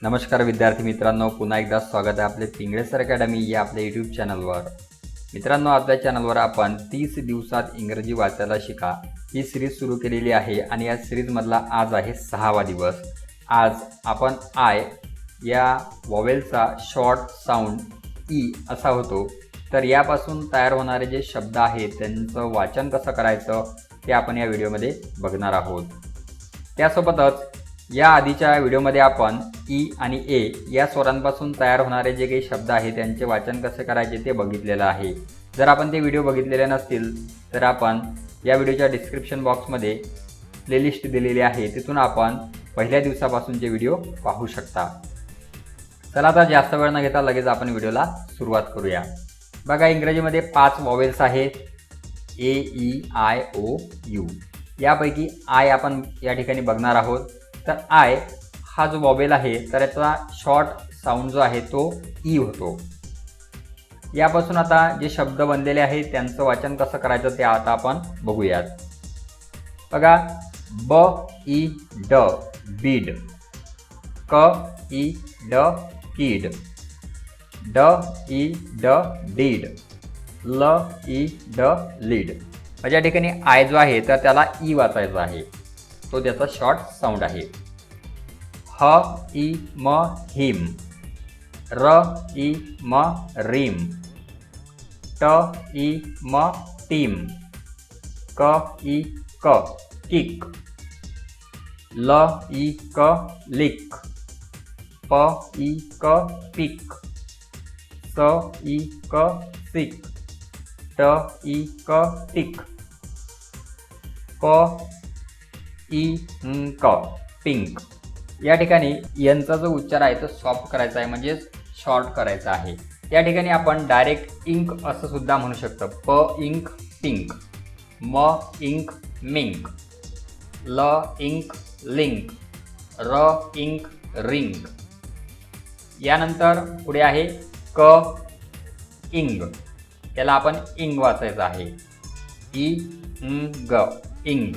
नमस्कार विद्यार्थी मित्रांनो, पुन्हा एकदा स्वागत आहे आपले पिंगळे सर अकॅडमी या आपल्या यूट्यूब चॅनलवर। मित्रांनो, आपल्या चॅनलवर आपण 30 दिवसात इंग्रजी वाचायला शिका ही सिरीज सुरू केलेली आहे आणि या सिरीजमधला आज आहे 6वा दिवस। आज आपण आय या वॉवेलचा शॉर्ट साऊंड ई असा होतो, तर यापासून तयार होणारे जे शब्द आहेत त्यांचं वाचन कसं करायचं ते आपण या व्हिडिओमध्ये बघणार आहोत। त्यासोबतच या आधीच्या व्हिडिओमध्ये आपण ई आणि ए या स्वरांपासून तयार होणारे जे काही शब्द आहेत त्यांचे वाचन कसे करायचे ते बघितलेलं आहे। जर आपण ते व्हिडिओ बघितलेले नसतील तर आपण या व्हिडिओच्या डिस्क्रिप्शन बॉक्समध्ये प्लेलिस्ट दिलेली आहे, तिथून आपण पहिल्या दिवसापासूनचे व्हिडिओ पाहू शकता। चला आता जास्त वेळ न घेता लगेच आपण व्हिडिओला सुरुवात करूया। बघा, इंग्रजीमध्ये 5 वॉवेल्स आहेत, ए, ई, आय, ओ, यू। यापैकी आय आपण या ठिकाणी बघणार आहोत। तर आय हा जो वॉवेल आहे तर याचा शॉर्ट साऊंड जो आहे तो ई होतो। यापासून आता जे शब्द बनलेले आहेत त्यांचं वाचन कसं करायचं ते आता आपण बघूयात। बघा, ब ई ड बीड, क ई ड कीड, ड ई ड डीड, ल ई ड लीड। म्हणजे या ठिकाणी आय जो आहे तर त्याला ई वाचायचा आहे, तो त्याचा शॉर्ट साऊंड आहे। ह ई म हिम, र ई म रिम, ट ई म टीम, क ई क किक, ल ई क लिक, प ई क पिक, स ई क सिक, ट ई क टिक, क ई क पिंक। या ठिकाणी यांचा जो उच्चार आहे तो सॉफ्ट करायचा आहे, म्हणजे शॉर्ट करायचा आहे। या ठिकाणी आपण डायरेक्ट इंक असं सुद्धा म्हणू शकतो। प इंक पिंक, म इंक मिंक, ल इंक लिंक, र इंक रिंग। यानंतर पुढे आहे क इंग, याला आपण इंग वाचायचं आहे, ई ग इंग,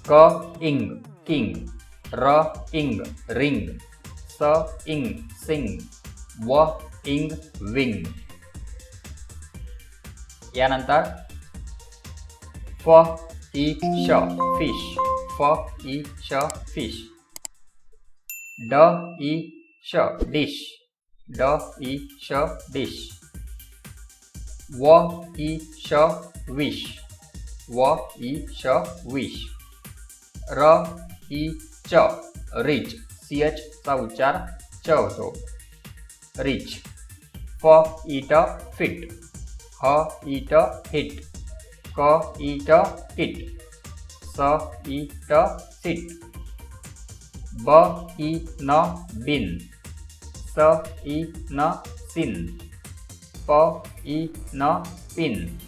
क इंग किंग, र इंग रिंग, स इंग सिंग, व इंग विंग। यानंतर फ ई श फिश, फ ई श फिश, ड ई श डिश, ड ई श डिश, व ई श विश, व ई श विश, र ई च रिच, CH चा उच्चार च होतो, रिच। फ ई ट फिट, ह ई ट हिट, क ई ट किट, स ई ट सिट, ब ई न बिन, स ई न सिन, प ई न पिन,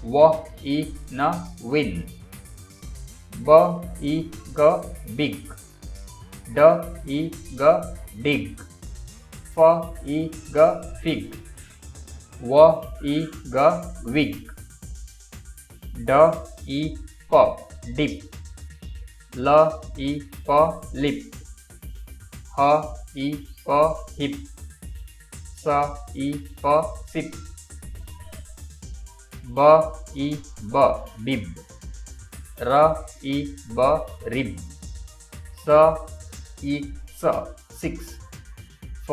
व ई न विन, ब ई ग बिग, ड ई ग डिग, फ ई ग फिग, व ई ग विग, ड ई प डिप, ल ई प लिप, ह ई प हिप, स ई प सिप, ब ई ब बिब, र ई ब रिब, स ई स सिक्स, फ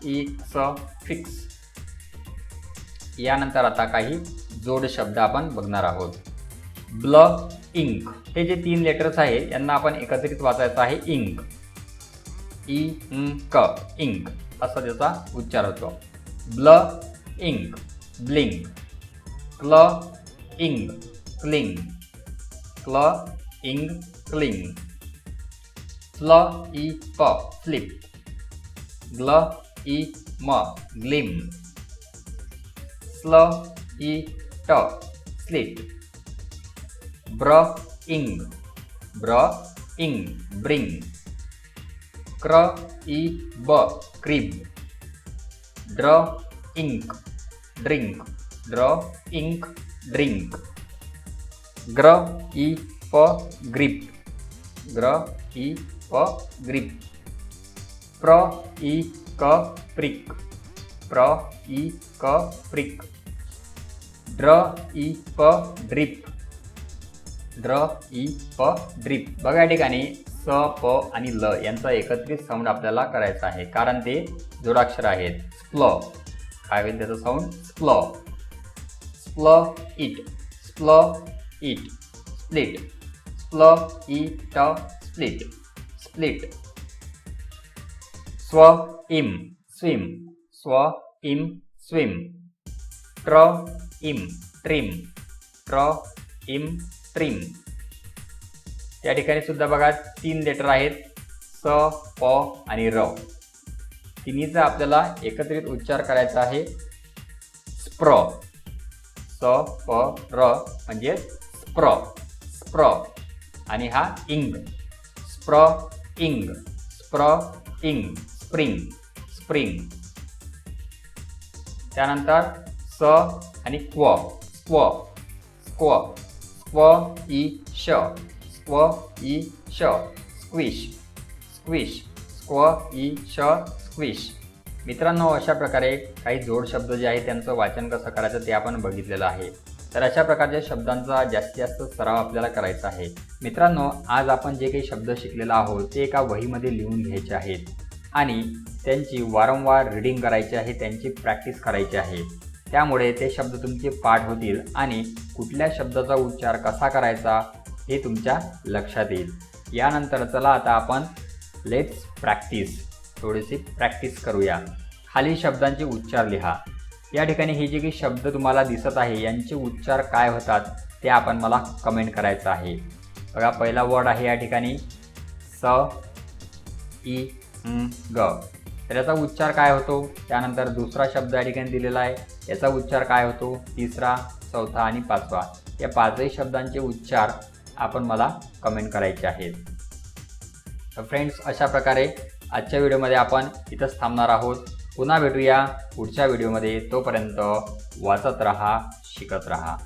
ई स फिक्स। यानंतर आता काही जोड शब्द आपण बघणार आहोत। ब्ल इंक, हे जे 3 लेटर्स आहेत यांना आपण एकत्रित वाचायचं आहे इंक, ई क इंक असा त्याचा उच्चार होतो। ब्ल इंक ब्लिंक, क्ल इंग क्लिंग, क्ल इंग क्लिंग, फ्ल ई प फ्लिप, ग्ल ई म ग्लिम, स्ल ई ट स्लिट, ब्र इंग ब्रिंग, क्र ई ब क्रिब, ड्र इंक ड्रिंक, ड्र इंक ड्रिंक, ग्र ई प ग्रिप, ग्र ई प ग्रिप, प्र इ क प्रिक, प्र इ क प्रिक. ड्र इ प ड्रिप, ड्र इ प ड्रिप. बघा या ठिकाणी स प आणि ल यांचा एकत्रित साऊंड आपल्याला करायचा आहे, कारण ते जोडाक्षर आहेत. स्प्ल, काय होईल त्याचं साऊंड? स्प्ल. स्प्ल इट, स्प्ल इट. स्प्लिट, स्प्ल इ ट स्प्लिट, स्प्लिट. स्व इम स्विम, स्व इम स्विम. ट्र इम ट्रिम, ट्र इम ट्रिम. या ठिकाणी सुद्धा बघा 3 लेटर आहेत, स प आणि र. तिन्हीचा आपल्याला एकत्रित उच्चार करायचा आहे. स्प्र, स प र म्हणजे स्प्र, स्प्र. आणि हा इंग, स्प्र इंग, स्प्र इंग. Spring, spring. त्यानंतर स आणि क्व, स्क्व, स्क्व. स्क्व इ श, स्क्व इ श. Squish, squish. स्क्व इ श स्क्विश. मित्रांनो, अशा प्रकारे काही जोड शब्द जे आहेत त्यांचं वाचन कसं करायचं ते आपण बघितलेलं आहे. तर अशा प्रकारच्या शब्दांचा जास्तीत जास्त सराव आपल्याला करायचा आहे. मित्रांनो, आज आपण जे काही शब्द शिकलेलो आहोत ते एका वहीमध्ये लिहून घ्यायचे आहेत आणि त्यांची वारंवार रीडिंग करायची आहे, त्यांची प्रॅक्टिस करायची आहे. त्यामुळे ते शब्द तुमचे पाठ होतील आणि कुठल्या शब्दाचा उच्चार कसा करायचा हे तुमच्या लक्षात येईल. यानंतर चला आता आपण लेट्स प्रॅक्टिस, थोडीशी प्रॅक्टिस करूया. खाली शब्दांचे उच्चार लिहा. या ठिकाणी हे जे काही शब्द तुम्हाला दिसत आहे यांचे उच्चार काय होतात ते आपण मला कमेंट करायचं आहे. बघा, पहिला वर्ड आहे या ठिकाणी स इ ग, तर याचा उच्चार काय होतो. त्यानंतर दुसरा शब्द या ठिकाणी दिलेला आहे, याचा उच्चार काय होतो. तिसरा, चौथा आणि पाचवा, या पाचही शब्दांचे उच्चार आपण मला कमेंट करायचे आहेत. तर फ्रेंड्स, अशा प्रकारे आजच्या व्हिडिओमध्ये आपण इथंच थांबणार आहोत. पुन्हा भेटूया पुढच्या व्हिडिओमध्ये. तोपर्यंत वाचत रहा, शिकत रहा.